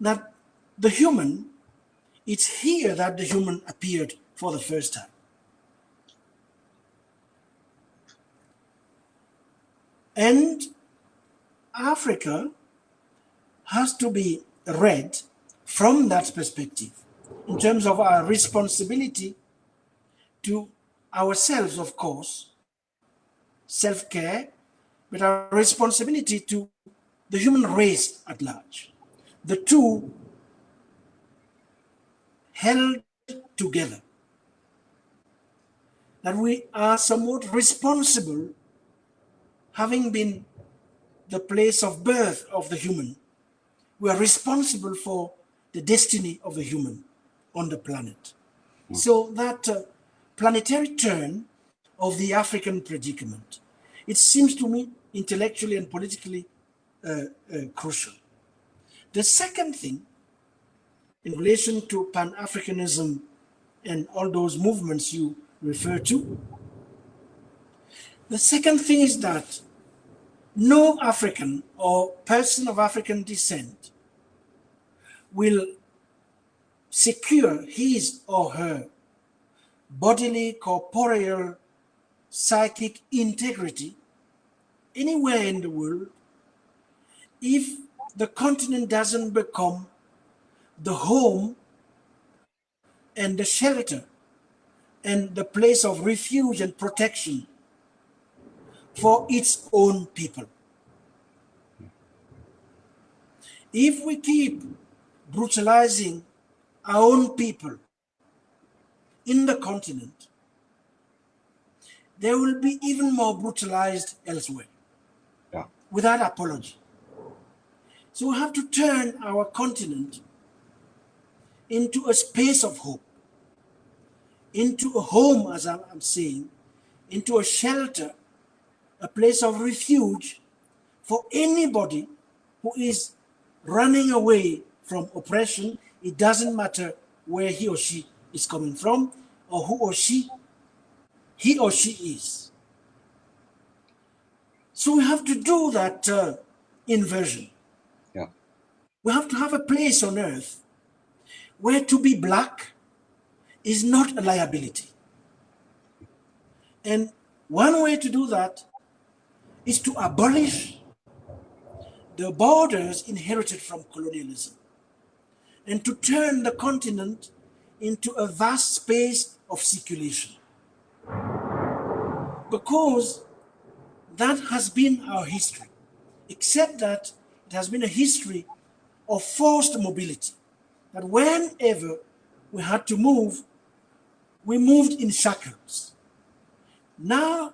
That the human, it's here that the human appeared for the first time. And Africa has to be read from that perspective in terms of our responsibility to ourselves, of course, self-care, but our responsibility to the human race at large. The two held together. That we are somewhat responsible, having been the place of birth of the human. We are responsible for the destiny of the human on the planet. So that planetary turn of the African predicament, it seems to me intellectually and politically crucial. The second thing, in relation to Pan-Africanism and all those movements you refer to, the second thing is that no African or person of African descent will secure his or her bodily, corporeal, psychic integrity anywhere in the world if the continent doesn't become the home and the shelter and the place of refuge and protection for its own people. If we keep brutalizing our own people in the continent, they will be even more brutalized elsewhere without apology. So we have to turn our continent into a space of hope, into a home, as I'm saying, into a shelter, a place of refuge for anybody who is running away from oppression. It doesn't matter where he or she is coming from or who or he or she is. So we have to do that inversion. Yeah. We have to have a place on earth where to be black is not a liability. And one way to do that is to abolish the borders inherited from colonialism and to turn the continent into a vast space of circulation. Because that has been our history, except that it has been a history of forced mobility. That whenever we had to move, we moved in shackles. Now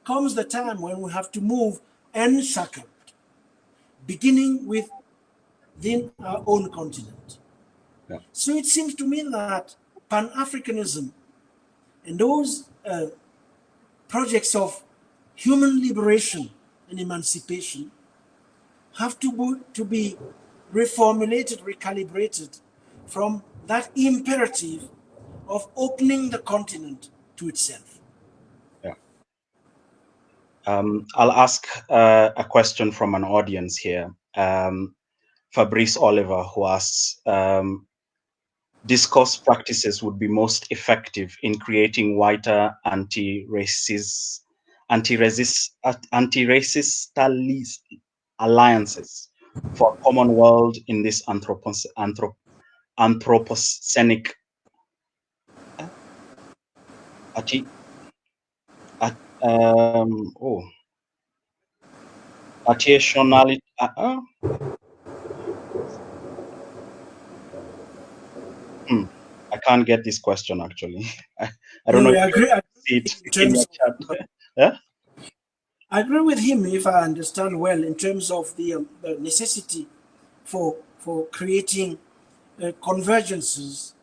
comes the time when we have to move unshackled, beginning within our own continent. Yeah. So it seems to me that Pan-Africanism and those projects of human liberation and emancipation have to be reformulated, recalibrated from that imperative of opening the continent to itself. Yeah. I'll ask a question from an audience here. Fabrice Oliver, who asks, discourse practices would be most effective in creating whiter anti-racist alliances for a common world in this anthropocenic attentionality. I can't get this question actually. I don't know if you see it in your chat. Yeah? I agree with him, if I understand well, in terms of the necessity for creating convergences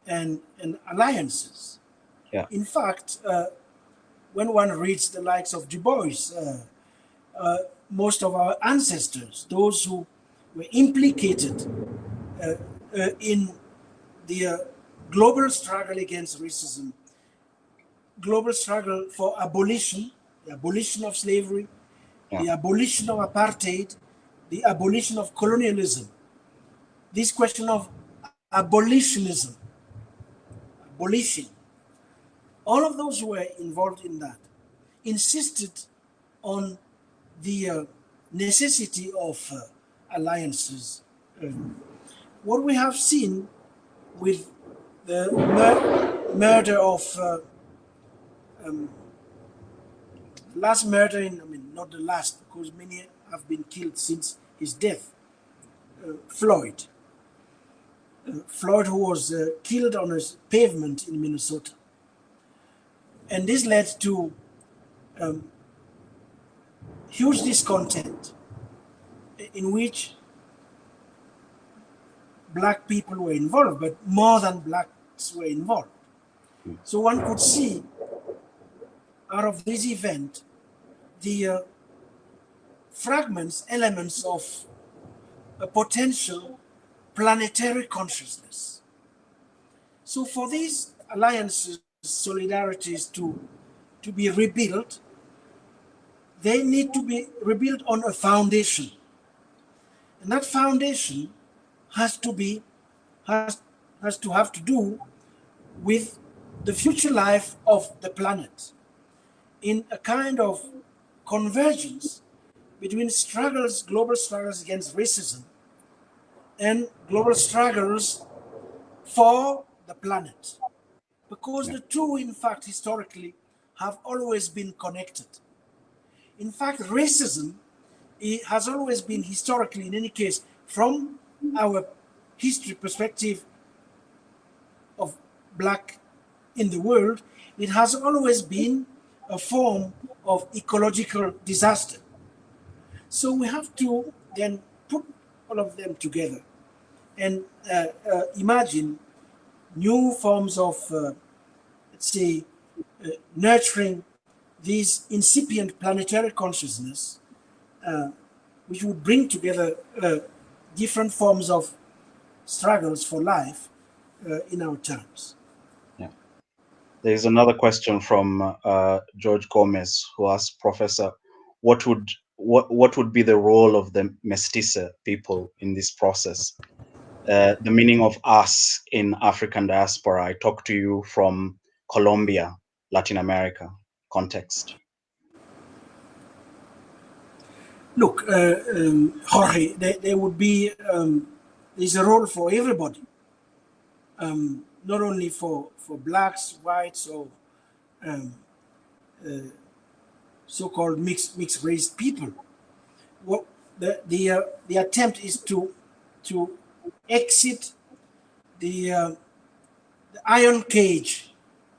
and alliances. Yeah. In fact, when one reads the likes of Du Bois, most of our ancestors, those who were implicated in the global struggle against racism, global struggle for abolition, the abolition of slavery, the abolition of apartheid, the abolition of colonialism, this question of abolitionism, abolishing, all of those who were involved in that insisted on the necessity of alliances. What we have seen with the murder of last murder in, I mean, not the last, because many have been killed since his death, Floyd. Floyd, who was killed on a pavement in Minnesota. And this led to huge discontent in which black people were involved, but more than blacks were involved. So one could see out of this event the fragments, elements of a potential planetary consciousness. So for these alliances, solidarities to be rebuilt, they need to be rebuilt on a foundation. And that foundation has to be has to have to do with the future life of the planet in a kind of convergence between struggles, global struggles against racism and global struggles for the planet. Because the two, in fact, historically have always been connected. In fact, racism has always been historically, in any case, from our history perspective of black in the world, it has always been a form of ecological disaster. So we have to then put all of them together and imagine new forms of, let's say, nurturing this incipient planetary consciousness, which would bring together different forms of struggles for life in our terms. Yeah. There is another question from George Gomez, who asks, Professor, what would be the role of the mestizo people in this process? The meaning of us in African diaspora. I talk to you from Colombia, Latin America context. Look, Jorge, there would be, there's a role for everybody, not only for blacks, whites, or so-called mixed race people. What the attempt is to exit the iron cage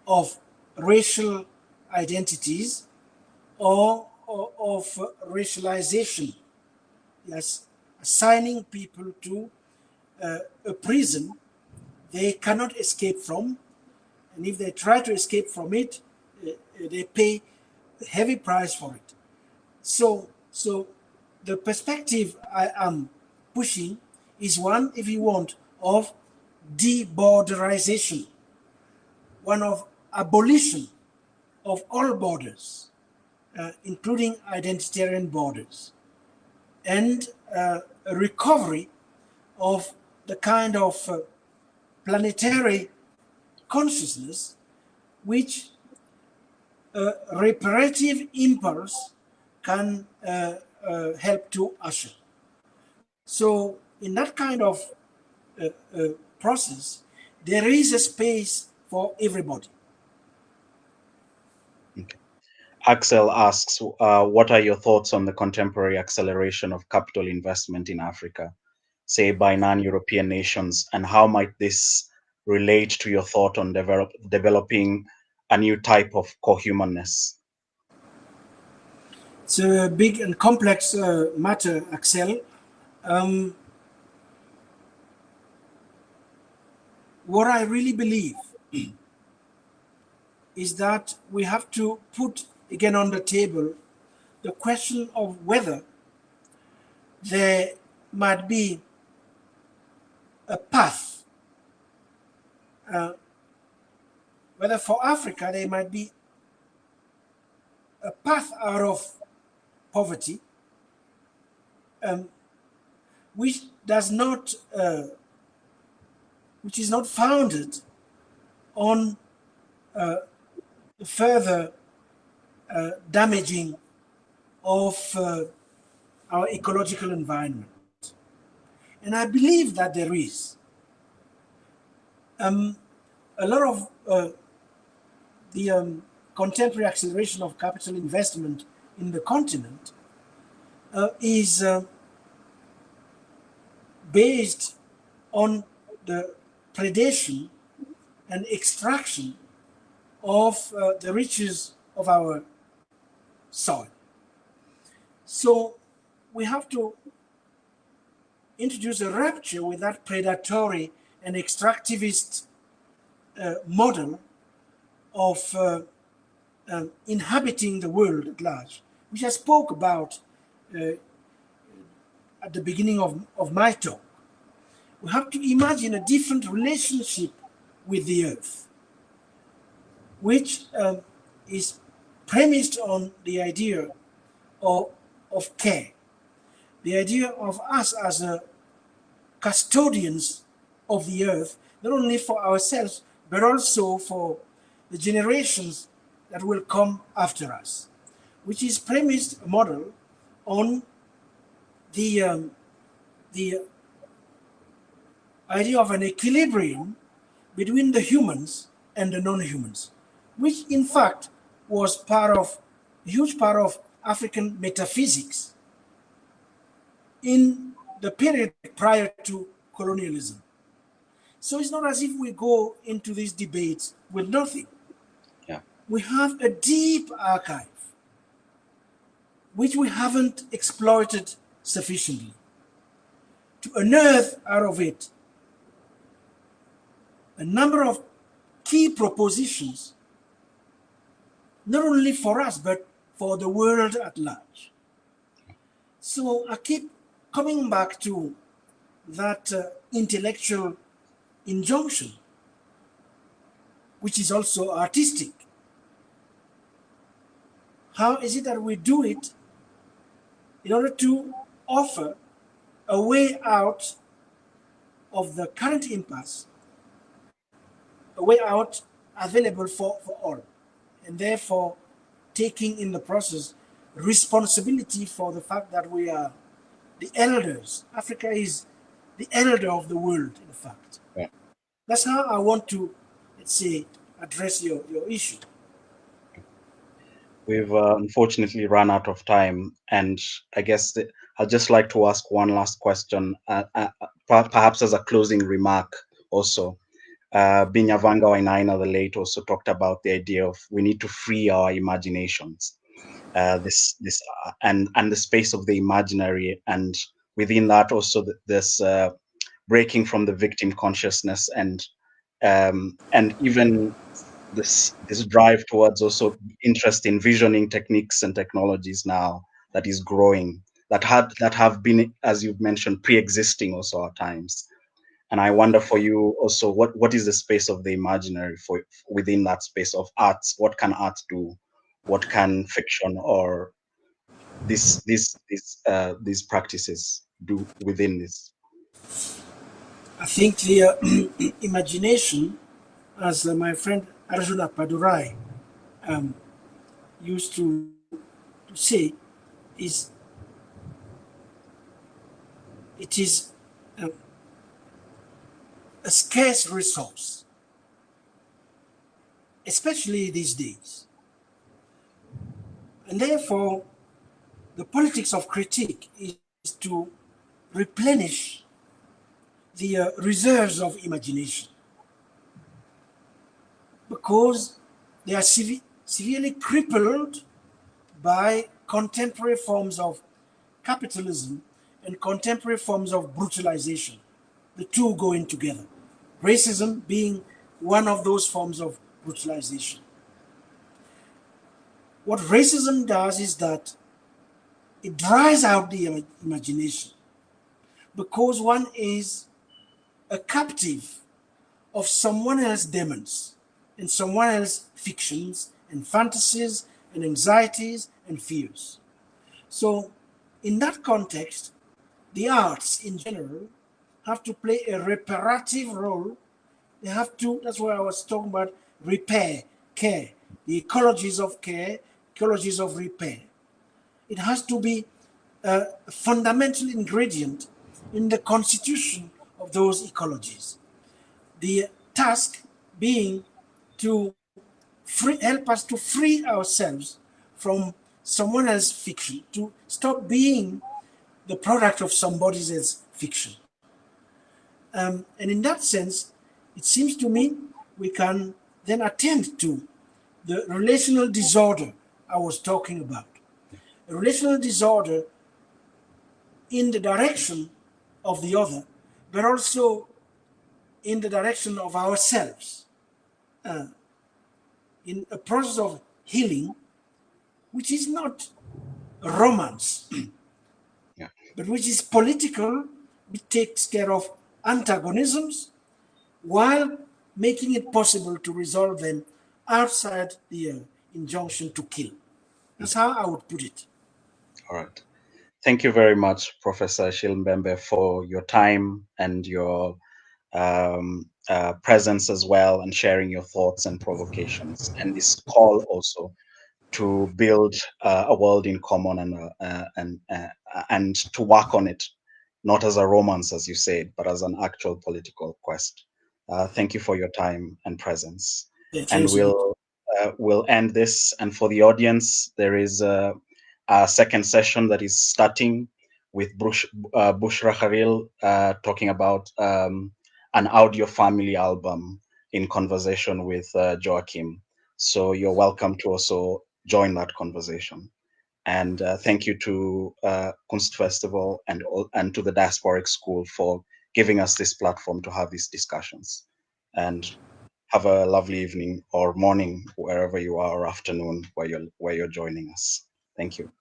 of racial identities or of racialization. Yes, assigning people to a prison they cannot escape from, and if they try to escape from it, they pay a heavy price for it. So the perspective I am pushing is one, if you want, of deborderization, one of abolition of all borders, including identitarian borders, and a recovery of the kind of planetary consciousness which a reparative impulse can help to usher. So in that kind of process, there is a space for everybody. Okay. Axel asks, what are your thoughts on the contemporary acceleration of capital investment in Africa, say by non-European nations, and how might this relate to your thought on developing a new type of co-humanness? It's a big and complex matter, Axel. What I really believe is that we have to put again on the table the question of whether there might be a path, whether for Africa there might be a path out of poverty, which does not, which is not founded on further damaging of our ecological environment. And I believe that there is. A lot of the contemporary acceleration of capital investment in the continent is based on the predation and extraction of the riches of our soil. So we have to introduce a rupture with that predatory and extractivist model of inhabiting the world at large, which I spoke about at the beginning of my talk. We have to imagine a different relationship with the earth, which is premised on the idea of care, the idea of us as custodians of the earth, not only for ourselves, but also for the generations that will come after us, which is premised a model on the idea of an equilibrium between the humans and the non-humans, which in fact was a huge part of African metaphysics in the period prior to colonialism. So it's not as if we go into these debates with nothing. Yeah. We have a deep archive, which we haven't exploited sufficiently, to unearth out of it a number of key propositions, not only for us, but for the world at large. So I keep coming back to that intellectual injunction, which is also artistic. How is it that we do it in order to offer a way out of the current impasse, a way out available for all, and therefore taking in the process responsibility for the fact that we are the elders. Africa is the elder of the world, in fact. Yeah. That's how I want to, let's say, address your issue. We've unfortunately run out of time, and I guess I'd just like to ask one last question, perhaps as a closing remark also. Binyavanga Wainaina the late also talked about the idea of we need to free our imaginations, and the space of the imaginary, and within that also this breaking from the victim consciousness, and even this drive towards also interest in visioning techniques and technologies now that is growing, that have been, as you've mentioned, pre-existing also our times. And I wonder for you also, what is the space of the imaginary for within that space of arts? What can art do? What can fiction or these practices do within this? I think the imagination, as my friend Arjuna Padurai used to say, is a scarce resource, especially these days. And therefore, the politics of critique is to replenish the reserves of imagination, because they are severely crippled by contemporary forms of capitalism and contemporary forms of brutalization. The two going together. Racism being one of those forms of brutalization. What racism does is that it dries out the imagination, because one is a captive of someone else's demons and someone else's fictions and fantasies and anxieties and fears. So in that context, the arts in general have to play a reparative role. They have to, that's why I was talking about repair, care, the ecologies of care, ecologies of repair. It has to be a fundamental ingredient in the constitution of those ecologies. The task being to help us to free ourselves from someone else's fiction, to stop being the product of somebody else's fiction. And in that sense, it seems to me we can then attend to the relational disorder I was talking about. A relational disorder in the direction of the other, but also in the direction of ourselves, in a process of healing, which is not romance, Yeah. but which is political, which takes care of antagonisms while making it possible to resolve them outside the injunction to kill. That's how I would put it. All right. Thank you very much, Professor Achille Mbembe, for your time and your presence as well, and sharing your thoughts and provocations, and this call also to build a world in common and to work on it, not as a romance, as you said, but as an actual political quest. Thank you for your time and presence. Yeah, And thanks a lot. we'll end this. And for the audience, there is a second session that is starting with Bushra Khalil talking about an audio family album in conversation with Joachim. So you're welcome to also join that conversation. And thank you to Kunst Festival and to the Diasporic School for giving us this platform to have these discussions. And have a lovely evening or morning wherever you are, or afternoon where you're joining us. Thank you.